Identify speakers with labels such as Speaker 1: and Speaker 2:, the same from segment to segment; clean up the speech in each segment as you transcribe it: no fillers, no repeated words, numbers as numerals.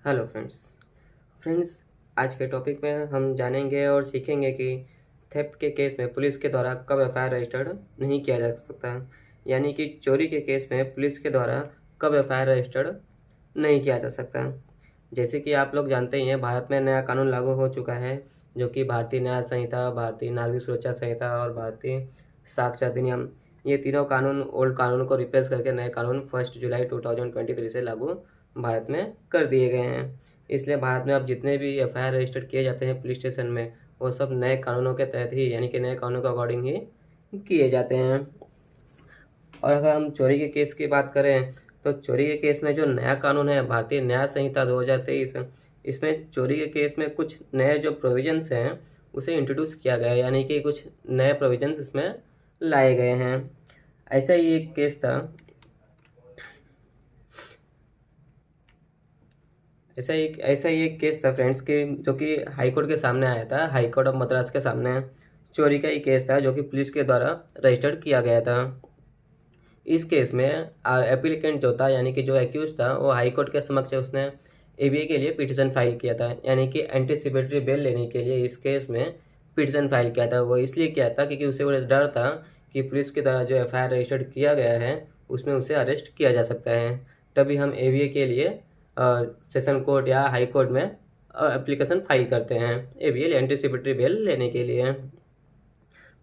Speaker 1: Hello friends आज के topic में हम जानेंगे और सीखेंगे कि थेफ्ट के केस में पुलिस के द्वारा कब एफआईआर रजिस्टर्ड नहीं किया जा सकता, यानी कि चोरी के केस में पुलिस के द्वारा कब एफआईआर रजिस्टर्ड नहीं किया जा सकता। जैसे कि आप लोग जानते ही हैं, भारत में नया कानून लागू हो चुका है, जो कि भारतीय न्याय संहिता, भारतीय नागरिक सुरक्षा संहिता और भारतीय साक्ष्य अधिनियम, ये तीनों कानून ओल्ड कानून को रिप्लेस करके नए कानून 1 जुलाई 2023 से लागू भारत में कर दिए गए हैं। इसलिए भारत में अब जितने भी एफआईआर रजिस्टर किए जाते हैं पुलिस स्टेशन में, वो सब नए कानूनों के तहत ही, यानी कि नए कानूनों के अकॉर्डिंग ही किए जाते हैं। और अगर हम चोरी के केस की बात करें तो चोरी के केस में जो नया कानून है भारतीय न्याय संहिता 2023, इसमें चोरी के केस में कुछ नए जो प्रोविजंस हैं उसे इंट्रोड्यूस किया गया है, यानी कि कुछ नए प्रोविजंस इसमें लाए गए हैं। ऐसा ही एक केस था ऐसा ही एक केस था फ्रेंड्स कि जो कि हाई कोर्ट के सामने आया था, हाई कोर्ट ऑफ मद्रास के सामने चोरी का ही केस था जो कि पुलिस के द्वारा रजिस्टर्ड किया गया था। इस केस में एप्लीकेंट जो था, यानी कि जो एक्यूज था, वो हाई कोर्ट के समक्ष उसने एबीए के लिए पिटीशन फाइल किया था, यानी कि एंटीसिपेटरी बेल लेने के लिए इस केस में पिटीशन फाइल किया था। वो इसलिए किया था क्योंकि उसे बड़ा डर था कि पुलिस के द्वारा जो एफआईआर रजिस्टर्ड किया गया है उसमें उसे अरेस्ट किया जा सकता है। तभी हम एबीए के लिए सेशन कोर्ट या हाई कोर्ट में एप्लीकेशन फाइल करते हैं एबीए एंटीसिपेटरी बेल लेने के लिए।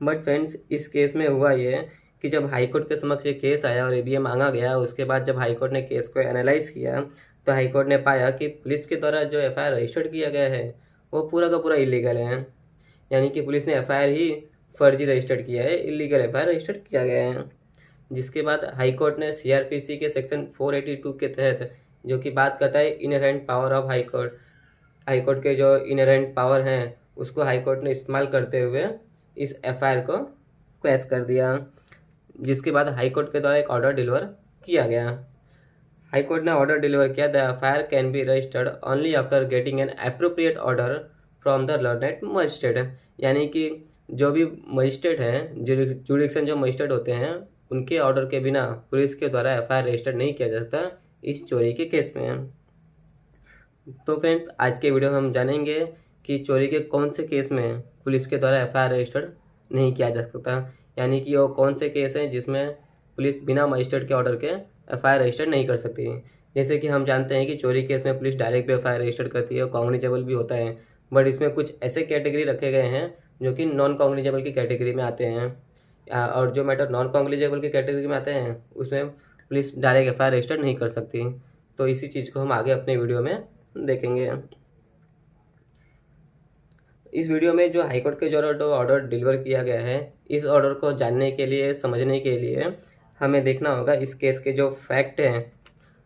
Speaker 1: बट फ्रेंड्स, इस केस में हुआ ये कि जब हाई कोर्ट के समक्ष ये केस आया और एबीए मांगा गया, उसके बाद जब हाई कोर्ट ने केस को एनालाइज किया तो हाई कोर्ट ने पाया कि पुलिस के द्वारा जो एफआईआर रजिस्टर्ड किया गया है वो पूरा का पूरा इलीगल है, यानी कि पुलिस ने एफआईआर ही फर्जी रजिस्टर्ड किया है, इलीगल एफआईआर रजिस्टर्ड किया गया है। जिसके बाद हाई कोर्ट ने सीआरपीसी के सेक्शन 482 के तहत, जो कि बात करता है inherent power of high court के जो इनहेरेंट पावर हैं उसको हाई कोर्ट ने इस्तेमाल करते हुए इस एफआईआर को क्वैश कर दिया। जिसके बाद हाई कोर्ट के द्वारा एक ऑर्डर डिलीवर किया गया। हाई कोर्ट ने ऑर्डर डिलीवर किया, the FIR can be registered only after getting an appropriate order from the learned magistrate, यानी कि जो भी मजिस्ट्रेट हैं, जुडिक्शन जो मजिस्ट्रेट होते हैं, उनके ऑर्डर के बिना पुलिस के द्वारा एफआईआर रजिस्टर नहीं किया जा सकता इस चोरी के केस में। तो फ्रेंड्स, आज के वीडियो में हम जानेंगे कि चोरी के कौन से केस में पुलिस के द्वारा एफआईआर रजिस्टर नहीं किया जा सकता, यानी कि वो कौन से केस हैं जिसमें पुलिस बिना मजिस्ट्रेट के ऑर्डर के एफआईआर रजिस्टर नहीं कर सकती। जैसे कि हम जानते हैं कि चोरी केस में पुलिस डायरेक्ट भी एफआईआर रजिस्टर करती है, कॉग्निजेबल भी होता है, बट इसमें कुछ ऐसे कैटेगरी रखे गए हैं जो कि नॉन कॉग्निजेबल की कैटेगरी में आते हैं। और जो मैटर नॉन कॉग्निजेबल की कैटेगरी में आते हैं उसमें पुलिस डायरेक्ट एफआईआर रजिस्टर नहीं कर सकती। तो इसी चीज़ को हम आगे अपने वीडियो में देखेंगे। इस वीडियो में जो हाईकोर्ट के जो ऑर्डर डिलीवर किया गया है, इस ऑर्डर को जानने के लिए, समझने के लिए हमें देखना होगा इस केस के जो फैक्ट हैं,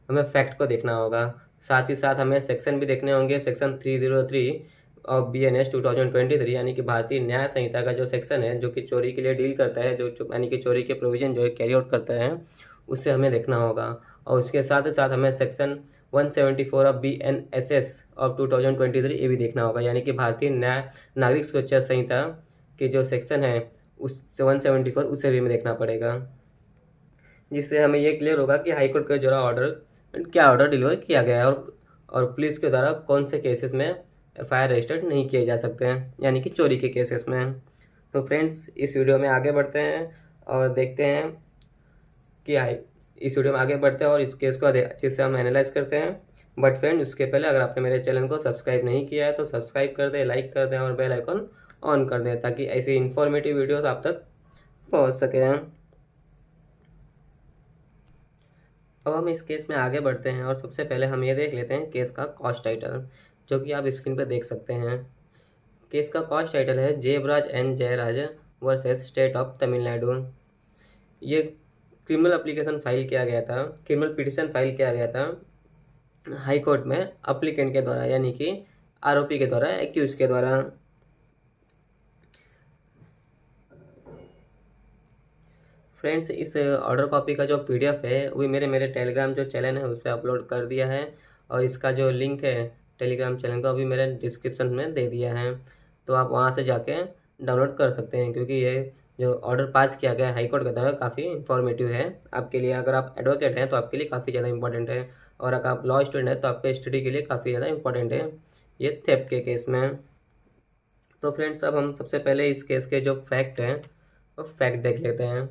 Speaker 1: हमें फैक्ट को देखना होगा। साथ ही साथ हमें सेक्शन भी देखने होंगे, सेक्शन 303 ऑफ BNS 2023, यानी कि भारतीय न्याय संहिता का जो सेक्शन है जो कि चोरी के लिए डील करता है, जो यानी कि चोरी के प्रोविजन जो है कैरी आउट करता है, उससे हमें देखना होगा। और उसके साथ ही साथ हमें सेक्शन 174 ऑफ BNSS ऑफ 2023 ये भी देखना होगा, यानी कि भारतीय नागरिक सुरक्षा संहिता के जो सेक्शन है उस 174 उसे भी हमें देखना पड़ेगा, जिससे हमें ये क्लियर होगा कि हाईकोर्ट का जो क्या ऑर्डर डिलीवर किया गया है और पुलिस के द्वारा कौन से केसेस में एफआईआर रजिस्टर्ड नहीं किए जा सकते हैं, यानी कि चोरी के केसेस में। तो फ्रेंड्स, इस वीडियो में आगे बढ़ते हैं और देखते हैं कि इस वीडियो में आगे बढ़ते हैं और इस केस को अच्छे से हम एनालाइज करते हैं। बट फ्रेंड, उसके पहले अगर आपने मेरे चैनल को सब्सक्राइब नहीं किया है तो सब्सक्राइब कर दें, लाइक कर दें और बेल आइकन ऑन कर दें, ताकि ऐसी इन्फॉर्मेटिव वीडियोस आप तक पहुंच सके। अब हम इस केस में आगे बढ़ते हैं और सबसे पहले हम ये देख लेते हैं केस का कॉस्ट टाइटल, जो कि आप स्क्रीन पर देख सकते हैं। केस का कॉस्ट टाइटल है Jebaraj N Jayaraj versus state of Tamil Nadu. ये क्रिमिनल एप्लीकेशन फाइल किया गया था, क्रिमिनल पिटीशन फाइल किया गया था हाई कोर्ट में अप्लीकेंट के द्वारा, यानी कि आरोपी के द्वारा, एक्यूज के द्वारा। फ्रेंड्स, इस ऑर्डर कॉपी का जो PDF है वो मेरे टेलीग्राम जो चैनल है उस पर अपलोड कर दिया है, और इसका जो लिंक है टेलीग्राम चैनल का भी मेरे डिस्क्रिप्शन में दे दिया है, तो आप वहां से जाके डाउनलोड कर सकते हैं, क्योंकि ये जो ऑर्डर पास किया गया है हाई कोर्ट के द्वारा काफ़ी इंफॉर्मेटिव है आपके लिए। अगर आप एडवोकेट हैं तो आपके लिए काफ़ी ज़्यादा इंपॉर्टेंट है। और अगर आप लॉ स्टूडेंट हैं तो आपके स्टडी के लिए काफ़ी ज़्यादा इंपॉर्टेंट है ये थेफ्ट के केस में। तो फ्रेंड्स अब हम सबसे पहले इस केस के जो फैक्ट हैं वो फैक्ट देख लेते हैं।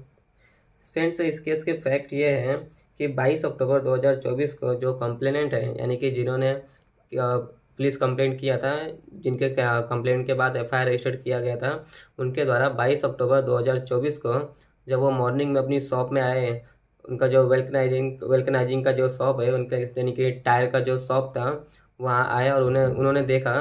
Speaker 1: फ्रेंड्स इस केस के फैक्ट ये हैं कि 22 अक्टूबर 2024 को जो कंप्लेनेंट है यानी कि जिन्होंने पुलिस कंप्लेंट किया था, जिनके कंप्लेंट के बाद एफआईआर रजिस्टर्ड किया गया था, उनके द्वारा 22 अक्टूबर 2024 को जब वो मॉर्निंग में अपनी शॉप में आए, उनका जो वेल्कनाइजिंग का जो शॉप है उनका यानी कि टायर का जो शॉप था, वहाँ आए और उन्होंने देखा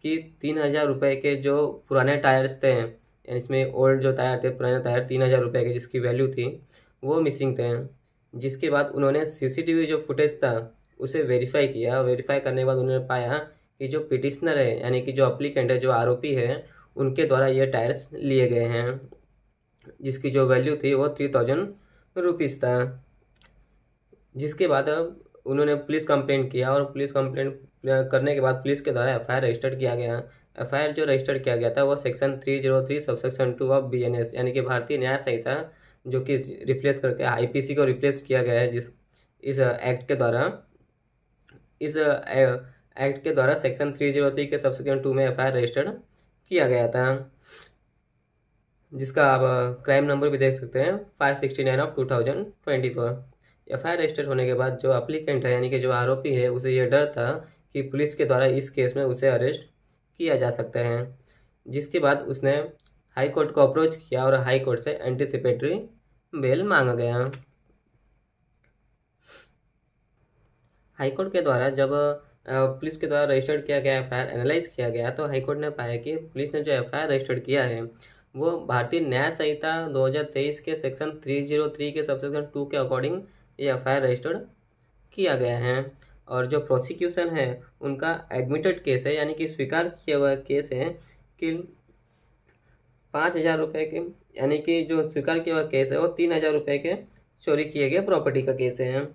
Speaker 1: कि 3,000 रुपये के जो पुराने टायर्स थे, इसमें ओल्ड जो टायर थे, पुराने टायर 3,000 रुपये के जिसकी वैल्यू थी, वो मिसिंग थे। जिसके बाद उन्होंने सीसीटीवी जो फुटेज था उसे वेरीफाई किया। वेरीफाई करने के बाद उन्होंने पाया कि जो पिटिशनर है यानी कि जो अप्लीकेंट है, जो आरोपी है, उनके द्वारा ये टायर्स लिए गए हैं, जिसकी जो वैल्यू थी वो 3,000 रुपीज़ था। जिसके बाद अब उन्होंने पुलिस कंप्लेंट किया और पुलिस कंप्लेंट करने के बाद पुलिस के द्वारा एफआईआर रजिस्टर्ड किया गया। एफआईआर जो रजिस्टर्ड किया गया था वो सेक्शन 303 सबसेक्शन 2 ऑफ बीएनएस यानी कि भारतीय न्याय संहिता, जो कि रिप्लेस करके आईपीसी को रिप्लेस किया गया है, इस एक्ट के द्वारा सेक्शन 303 के सबसेक्शन 2 में एफआईआर रजिस्टर्ड किया गया था, जिसका आप क्राइम नंबर भी देख सकते हैं 569 ऑफ 2024। एफआईआर रजिस्टर्ड होने के बाद जो अप्लीकेंट है यानी कि जो आरोपी है, उसे यह डर था कि पुलिस के द्वारा इस केस में उसे अरेस्ट किया जा सकता है। जिसके बाद उसने हाई कोर्ट को अप्रोच किया और हाई कोर्ट से एंटीसिपेटरी बेल मांगा गया। हाई कोर्ट के द्वारा जब पुलिस के द्वारा रजिस्टर्ड किया गया एफआईआर एनालाइज किया गया, तो हाई कोर्ट ने पाया कि पुलिस ने जो एफआईआर रजिस्टर्ड किया है वो भारतीय न्याय संहिता 2023 के सेक्शन 303 के सबसेक्शन 2 के अकॉर्डिंग ये एफआईआर रजिस्टर्ड किया गया है। और जो प्रोसिक्यूशन है उनका एडमिटेड केस है, यानी कि स्वीकार किया हुआ केस है कि 5,000 रुपये के, यानी कि जो स्वीकार किया हुआ केस है वो 3,000 रुपये के चोरी किए गए प्रॉपर्टी का केस है।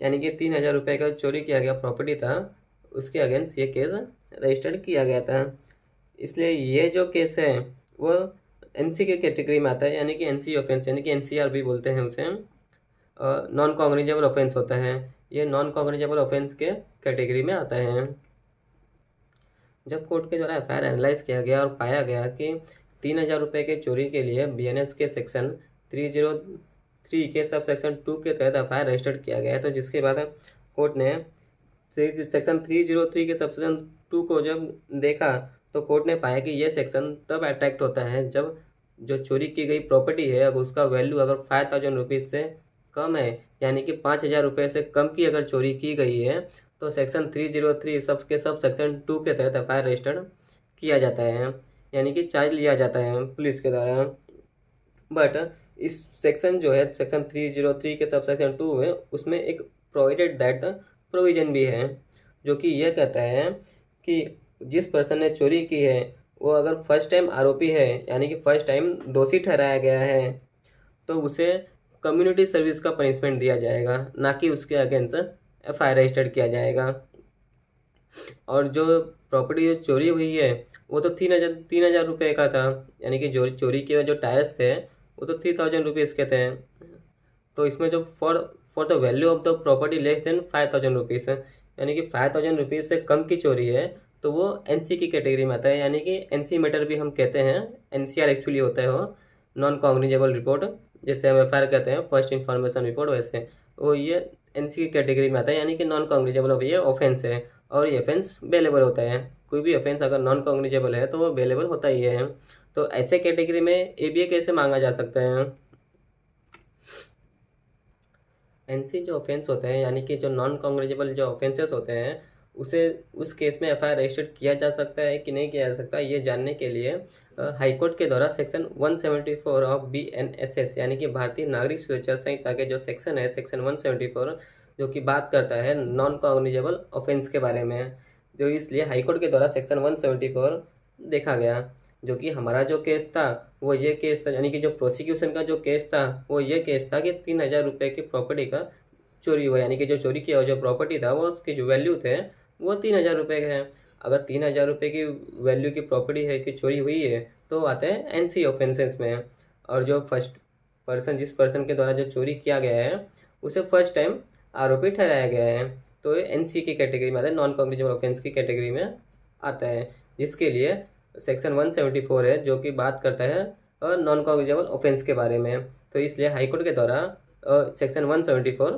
Speaker 1: यानी कि 3,000 रुपये का चोरी किया गया प्रॉपर्टी था, उसके अगेंस्ट ये केस रजिस्टर्ड किया गया था। इसलिए ये जो केस है वो एनसी के कैटेगरी में आता है, यानी कि एनसी ऑफेंस, यानी कि एनसीआर भी बोलते हैं उसे, नॉन कॉग्निजेबल ऑफेंस होता है। ये नॉन कॉग्निजेबल ऑफेंस के कैटेगरी में आता है। जब कोर्ट के द्वारा एफआईआर एनालाइज किया गया और पाया गया कि 3,000 रुपये के चोरी के लिए बीएनएस के सेक्शन 303 के सब सेक्शन 2 के तहत एफआईआर रजिस्टर्ड किया गया है, तो जिसके बाद कोर्ट ने सेक्शन 303 के सब सेक्शन 2 को जब देखा तो कोर्ट ने पाया कि ये सेक्शन तब अट्रैक्ट होता है जब जो चोरी की गई प्रॉपर्टी है, अब उसका वैल्यू अगर 5,000 रुपीज़ से कम है, यानी कि 5,000 रुपये से कम की अगर चोरी की गई है, तो सेक्शन 303 सब सेक्शन 2 के तहत एफआईआर रजिस्टर्ड किया जाता है, यानी कि चार्ज लिया जाता है पुलिस के द्वारा। बट इस सेक्शन जो है सेक्शन 303 के सब सेक्शन 2 में, उसमें एक प्रोवाइडेड दैट प्रोविजन भी है, जो कि यह कहता है कि जिस पर्सन ने चोरी की है वो अगर फर्स्ट टाइम आरोपी है, यानी कि फर्स्ट टाइम दोषी ठहराया गया है, तो उसे कम्युनिटी सर्विस का पनिशमेंट दिया जाएगा, ना कि उसके अगेंस्ट एफआईआर रजिस्टर्ड किया जाएगा। और जो प्रॉपर्टी जो चोरी हुई है वो तो 3,000 रुपये का था, यानी कि जो चोरी के जो टायर्स थे वो तो 3,000 रुपीज़ के थे। तो इसमें जो for the value of the property less than 5,000 rupees है, यानी कि 5,000 रुपीज़ से कम की चोरी है, तो वो एनसी की कैटेगरी में आता है, यानी कि एनसी मैटर भी हम कहते हैं, एनसीआर एक्चुअली होता है वो नॉन कॉग्निजेबल रिपोर्ट, जैसे हम एफआईआर कहते हैं फर्स्ट इन्फॉर्मेशन रिपोर्ट, वैसे वो ये एनसी की कैटेगरी में आता है, यानी कि नॉन कॉग्निजेबल ये ऑफेंस है, और ये ऑफेंस बेलेबल होता है। कोई भी ऑफेंस अगर नॉन कॉग्निजेबल है तो वो बेलेबल होता ही है। तो ऐसे कैटेगरी में एबीए कैसे मांगा जा सकता है? एनसी जो ऑफेंस होते हैं, यानी कि जो नॉन कॉग्निजेबल जो ऑफेंसेस होते हैं, उसे उस केस में एफआईआर रजिस्टर्ड किया जा सकता है कि नहीं किया जा सकता, ये जानने के लिए हाईकोर्ट के द्वारा सेक्शन 174 ऑफ बीएनएसएस, यानी कि भारतीय नागरिक सुरक्षा संहिता के जो सेक्शन है सेक्शन 174, जो कि बात करता है नॉन कॉग्निजेबल ऑफेंस के बारे में, जो इसलिए हाईकोर्ट के द्वारा सेक्शन 174 देखा गया। जो कि हमारा जो केस था वो ये केस था, यानी कि जो प्रोसिक्यूशन का जो केस था वो ये केस था कि 3,000 रुपये की प्रॉपर्टी का चोरी हुआ, यानी कि जो चोरी किया हुआ जो प्रॉपर्टी था वो उसके जो वैल्यू थे वो 3,000 रुपये के हैं। अगर 3,000 रुपये की वैल्यू की प्रॉपर्टी है कि चोरी हुई है तो आते हैं एनसी ऑफेंसेस में। और जो फर्स्ट पर्सन जिस पर्सन के द्वारा जो चोरी किया गया है उसे फर्स्ट टाइम आरोपी ठहराया गया है, तो ये एनसी की कैटेगरी में आता है, नॉन कॉग्निजेबल ऑफेंस की कैटेगरी में आता है, जिसके लिए सेक्शन 174 है जो कि बात करता है नॉन कॉग्निजेबल ऑफेंस के बारे में। तो इसलिए हाईकोर्ट के द्वारा सेक्शन 174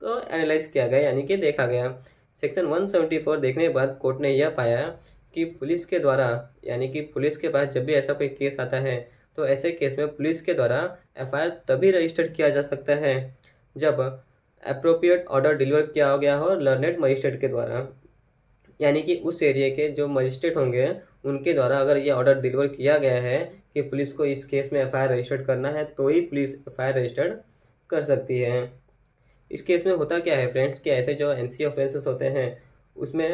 Speaker 1: को एनालाइज किया गया, यानी कि देखा गया। सेक्शन 174 देखने के बाद कोर्ट ने यह पाया कि पुलिस के द्वारा, यानी कि पुलिस के पास जब भी ऐसा कोई केस आता है तो ऐसे केस में पुलिस के द्वारा एफआईआर तभी रजिस्टर किया जा सकता है जब अप्रोप्रिएट ऑर्डर डिलीवर किया गया हो लर्नेड मजिस्ट्रेट के द्वारा, यानी कि उस एरिया के जो मजिस्ट्रेट होंगे उनके द्वारा अगर ये ऑर्डर डिलीवर किया गया है कि पुलिस को इस केस में एफआईआर रजिस्टर्ड करना है, तो ही पुलिस एफआईआर रजिस्टर्ड कर सकती है। इस केस में होता क्या है फ्रेंड्स कि ऐसे जो एनसी ऑफेंसेस होते हैं उसमें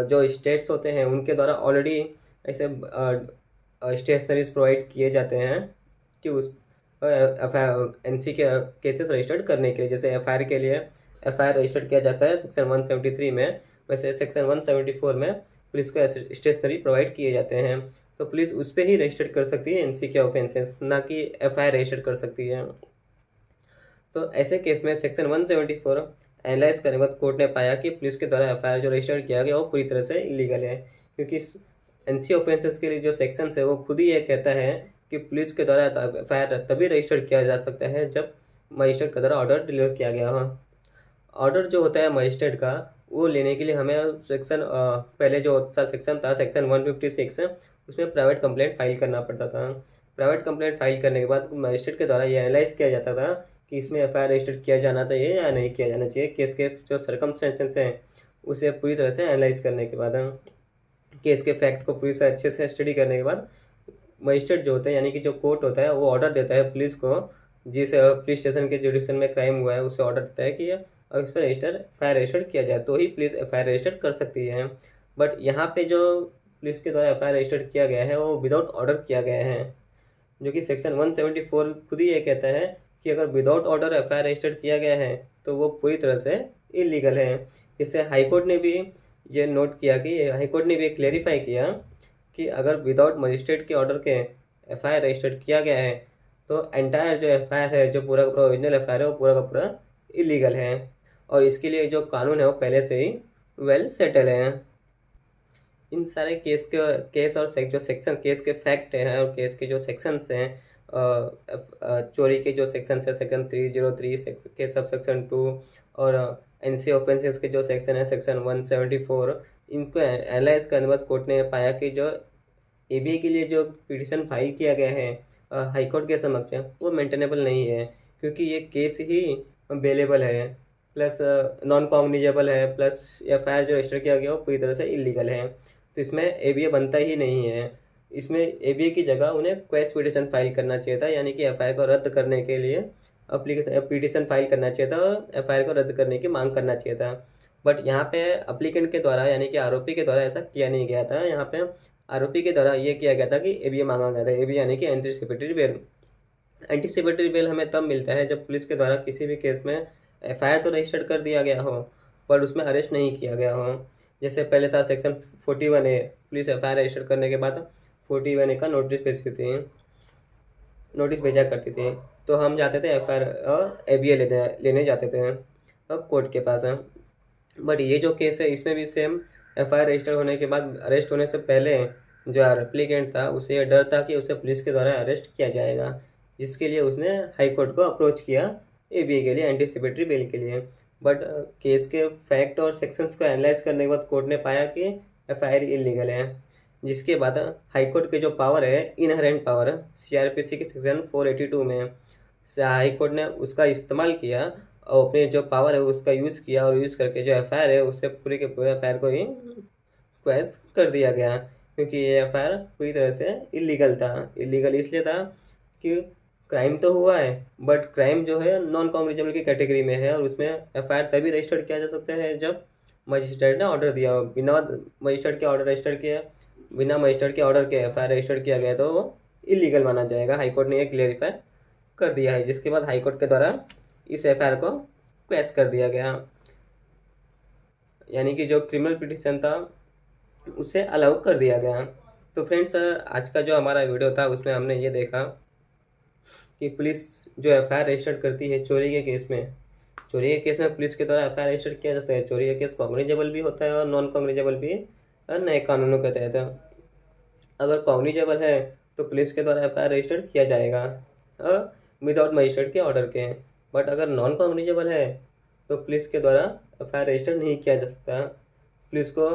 Speaker 1: जो स्टेट्स होते हैं उनके द्वारा ऑलरेडी ऐसे स्टेशनरीज प्रोवाइड किए जाते हैं कि उस एनसी के केसेस रजिस्टर्ड करने के लिए। जैसे एफआईआर के लिए एफआईआर रजिस्टर्ड किया जाता है सेक्शन 173 में, वैसे सेक्शन 174 में पुलिस को स्टेशनरी प्रोवाइड किए जाते हैं। तो पुलिस उस पर ही रजिस्टर्ड कर सकती है एनसी के ऑफेंसेस, ना कि एफआईआर रजिस्टर कर सकती है। तो ऐसे केस में सेक्शन 174 एनालाइज करने के बाद कोर्ट ने पाया कि पुलिस के द्वारा एफआईआर जो रजिस्टर किया गया वो पूरी तरह से इलीगल है, क्योंकि एनसी ऑफेंसेस के लिए जो सेक्शंस है वो खुद ही ये कहता है कि पुलिस के द्वारा एफआईआर तभी रजिस्टर किया जा सकता है जब मजिस्ट्रेट के द्वारा ऑर्डर डिलीवर किया गया हो। ऑर्डर जो होता है मजिस्ट्रेट का वो लेने के लिए हमें सेक्शन पहले जो सेक्शन था सेक्शन 156 उसमें प्राइवेट कंप्लेंट फाइल करना पड़ता था। प्राइवेट कंप्लेंट फाइल करने के बाद मजिस्ट्रेट के द्वारा ये एनालाइज किया जाता था कि इसमें एफआईआर रजिस्टर किया जाना चाहिए या नहीं किया जाना चाहिए। केस के जो सर्कमस्टेंसेस हैं उसे पूरी तरह से एनालाइज करने के बाद, केस के फैक्ट को पूरी अच्छे से स्टडी करने के बाद मजिस्ट्रेट जो होता है, यानी कि जो कोर्ट होता है, वो ऑर्डर देता है पुलिस को, जिस पुलिस स्टेशन के जुडिक्शन में क्राइम हुआ है उसे ऑर्डर देता है कि इस पर एफआईआर रजिस्टर किया जाए, तो ही पुलिस एफआईआर रजिस्टर कर सकती है। बट यहाँ पे जो पुलिस के द्वारा एफआईआर रजिस्टर किया गया है वो विदाउट ऑर्डर किया गया है, जो कि सेक्शन 174 खुद ही ये कहता है कि अगर विदाउट ऑर्डर एफआईआर रजिस्टर किया गया है तो वो पूरी तरह से इलीगल है। इससे हाईकोर्ट ने भी ये नोट किया कि हाईकोर्ट ने भी क्लेरिफाई किया कि अगर विदाउट मजिस्ट्रेट के ऑर्डर के एफआईआर रजिस्टर किया गया है तो एंटायर जो एफआईआर है, जो पूरा का पूरा ओरिजिनल एफआईआर है, वो पूरा का पूरा इलीगल है, और इसके लिए जो कानून है वो पहले से ही वेल सेटल है। इन सारे केस और जो सेक्शन केस के फैक्ट हैं और केस के जो सेक्शंस हैं, चोरी के जो सेक्शंस है सेक्शन 303 के सब सेक्शन 2 और एनसी ऑफेंसेस के जो सेक्शन है सेक्शन 174, इनको एनालाइज करने के बाद कोर्ट ने पाया कि जो एबीए के लिए जो पिटिशन फाइल किया गया है हाईकोर्ट के समक्ष वो मेंटेनेबल नहीं है, क्योंकि ये केस ही बेलेबल है, प्लस नॉन कॉग्निजेबल है, प्लस एफआईआर जो रजिस्टर किया गया वो पूरी तरह से इलीगल है। तो इसमें एबीए बनता ही नहीं है। इसमें एबीए की जगह उन्हें क्वेश पिटिशन फाइल करना चाहिए था, यानी कि एफआईआर को रद्द करने के लिए पिटिशन फाइल करना चाहिए था और एफआईआर को रद्द करने की मांग करना चाहिए था। बट यहाँ पे अप्लीकेंट के द्वारा, यानी कि आरोपी के द्वारा ऐसा किया नहीं गया था। यहाँ पे आरोपी के द्वारा ये किया गया था कि एबीए मांगा गया था, एबीए यानी कि एंटीसिपेटरी बेल। एंटीसिपेटरी बेल हमें तब मिलता है जब पुलिस के द्वारा किसी भी केस में एफआईआर तो रजिस्टर कर दिया गया हो पर उसमें अरेस्ट नहीं किया गया हो। जैसे पहले था section 41A, police FIR register करने के बाद 41A का नोटिस भेजा करती थी, तो हम जाते थे एफआईआर और एबीए लेने जाते थे कोर्ट के पास। बट ये जो केस है इसमें भी सेम एफआईआर रजिस्टर होने के बाद अरेस्ट होने से पहले जो एप्लीकेंट था उसे ये डर था कि उसे पुलिस के द्वारा अरेस्ट किया जाएगा, जिसके लिए उसने हाई कोर्ट को अप्रोच किया एबीए के लिए, एंटीसिपेटरी बेल के लिए। बट केस के फैक्ट और सेक्शंस को एनालाइज करने के बाद कोर्ट ने पाया कि एफआईआर इलीगल है, जिसके बाद हाई कोर्ट के जो पावर है, इनहेरेंट पावर, सीआरपीसी के सेक्शन 482 में हाई कोर्ट ने उसका इस्तेमाल किया और अपने जो पावर है उसका यूज़ किया, और यूज़ करके जो एफआईआर है उससे पूरे के पूरे एफआईआर को ही क्वैश कर दिया गया, क्योंकि ये एफआईआर पूरी तरह से इलीगल था। इलीगल इसलिए था कि क्राइम तो हुआ है बट क्राइम जो है नॉन कॉग्निजेबल की कैटेगरी में है, और उसमें एफआईआर तभी रजिस्टर किया जा सकता है जब मजिस्ट्रेट ने ऑर्डर दिया हो। बिना मजिस्ट्रेट के ऑर्डर रजिस्टर किया, बिना मजिस्ट्रेट के ऑर्डर के एफआईआर रजिस्टर किया गया तो वो इलीगल माना जाएगा। हाईकोर्ट ने ये क्लेरिफाई कर दिया है, जिसके बाद हाईकोर्ट के द्वारा इस एफआईआर को क्वैश कर दिया गया, यानी कि जो क्रिमिनल पिटिशन था उसे अलाउ कर दिया गया। तो फ्रेंड्स, आज का जो हमारा वीडियो था उसमें हमने ये देखा कि पुलिस जो एफआईआर रजिस्टर करती है चोरी के केस में, चोरी के केस में पुलिस के द्वारा एफआईआर रजिस्टर किया जाता है। चोरी का केस कॉग्निजेबल भी होता है और नॉन कॉग्निजेबल भी नए कानूनों के तहत। अगर कॉग्निजेबल है तो पुलिस के द्वारा एफआईआर रजिस्टर किया जाएगा विदाउट मजिस्ट्रेट के ऑर्डर के। बट अगर नॉन कॉग्निजेबल है तो पुलिस के द्वारा एफआईआर रजिस्टर नहीं किया जा सकता। पुलिस को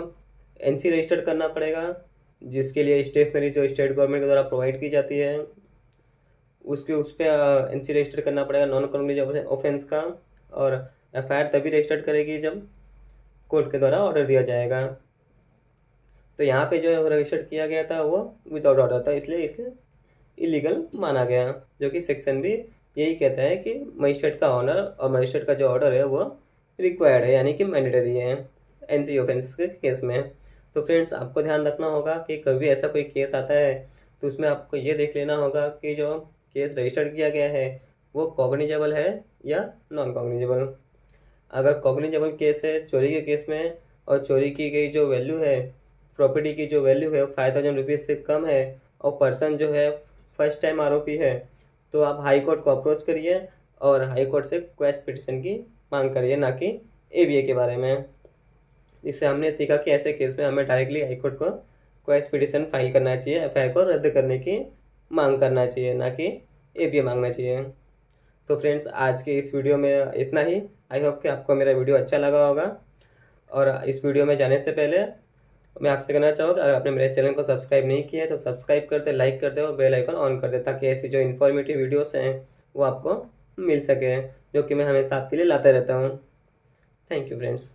Speaker 1: एनसी रजिस्टर करना पड़ेगा, जिसके लिए स्टेशनरी जो स्टेट गवर्नमेंट के द्वारा प्रोवाइड की जाती है उसके उस पर एनसी रजिस्टर करना पड़ेगा नॉन कॉग्निजेबल ऑफेंस का। और एफआईआर तभी रजिस्टर करेगी जब कोर्ट के द्वारा ऑर्डर दिया जाएगा। तो यहाँ पे जो है रजिस्टर किया गया था वो विदाउट ऑर्डर था, इसलिए इलीगल माना गया। जो कि सेक्शन भी यही कहता है कि मजिस्ट्रेट का ऑनर और मजिस्ट्रेट का जो ऑर्डर है वो रिक्वायर्ड है, यानी कि मैंडेटरी है एनसी ऑफेंस के केस में। तो फ्रेंड्स, आपको ध्यान रखना होगा कि कभी ऐसा कोई केस आता है तो उसमें आपको ये देख लेना होगा कि जो केस रजिस्टर्ड किया गया है वो कॉग्निजेबल है या नॉन कॉग्निजेबल। अगर कॉग्निजेबल केस है चोरी के केस में और चोरी की गई जो वैल्यू है, प्रॉपर्टी की जो वैल्यू है 5000 रुपीज़ से कम है और पर्सन जो है फर्स्ट टाइम आरोपी है, तो आप हाई कोर्ट को अप्रोच करिए और हाई कोर्ट से क्वेश पिटिशन की मांग करिए, ना कि एबीए के बारे में। इससे हमने सीखा कि ऐसे केस में हमें डायरेक्टली हाई कोर्ट को क्वेश पिटिशन फाइल करना चाहिए, एफआईआर को रद्द करने की मांग करना चाहिए, ना कि एबीए मांगना चाहिए। तो फ्रेंड्स, आज के इस वीडियो में इतना ही। आई होप कि आपको मेरा वीडियो अच्छा लगा होगा। और इस वीडियो में जाने से पहले मैं आपसे कहना चाहूँगा, अगर आपने मेरे चैनल को सब्सक्राइब नहीं किया है तो सब्सक्राइब कर दे, लाइक कर दे और बेल आइकन ऑन कर दे, ताकि ऐसी जो इन्फॉर्मेटिव वीडियोस हैं वो आपको मिल सके, जो कि मैं हमेशा आपके लिए लाता रहता हूँ। Thank you friends.